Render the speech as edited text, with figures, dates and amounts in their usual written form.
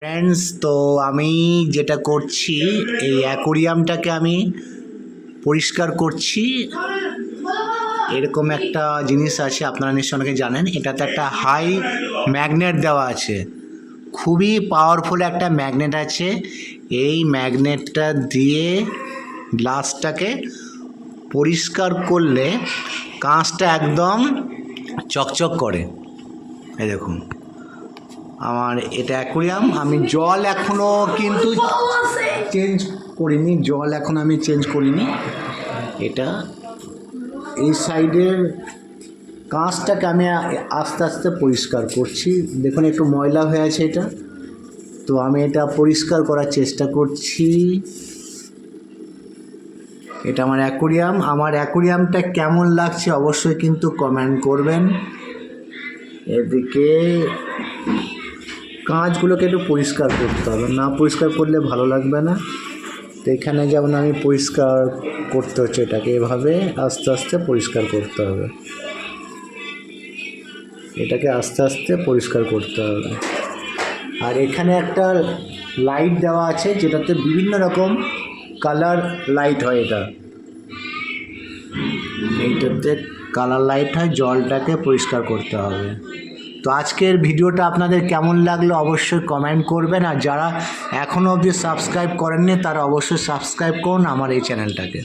Friends, তো আমি যেটা করছি এই অ্যাকোরিয়ামটাকে আমি পরিষ্কার করছি। এরকম একটা জিনিস আছে, আপনারা নিশ্চয়ই অনেকে জানেন। এটাতে একটা হাই ম্যাগনেট দেওয়া আছে, খুবই পাওয়ারফুল একটা ম্যাগনেট আছে। এই ম্যাগনেটটা দিয়ে গ্লাসটাকে পরিষ্কার করলে কাঁচটা একদম চকচক করে। এই দেখুন, আমার এটা অ্যাকোরিয়াম। আমি জল এখনও কিন্তু চেঞ্জ করিনি, এটা এই সাইডের কাঁচটাকে আমি আস্তে আস্তে পরিষ্কার করছি। দেখুন একটু ময়লা হয়ে আছে এটা, তো আমি এটা পরিষ্কার করার চেষ্টা করছি। এটা আমার অ্যাকোরিয়ামটা কেমন লাগছে অবশ্যই কিন্তু কমেন্ট করবেন। এদিকে কাঁচগুলোকে একটু পরিষ্কার করতে হবে, না পরিষ্কার করলে ভালো লাগবে না। তো এখানে যেমন আমি পরিষ্কার করতে হচ্ছে, এটাকে এভাবে আস্তে আস্তে পরিষ্কার করতে হবে, এটাকে আস্তে আস্তে পরিষ্কার করতে হবে। আর এখানে একটা লাইট দেওয়া আছে, যেটাতে বিভিন্ন রকম কালার লাইট হয়। এইটাতে কালার লাইট হয়, জলটাকে পরিষ্কার করতে হবে। তো আজকের ভিডিওটা আপনাদের কেমন লাগলো অবশ্যই কমেন্ট করবেন। আর যারা এখনও অবধি সাবস্ক্রাইব করেননি তারা অবশ্যই সাবস্ক্রাইব করুন আমার এই চ্যানেলটাকে।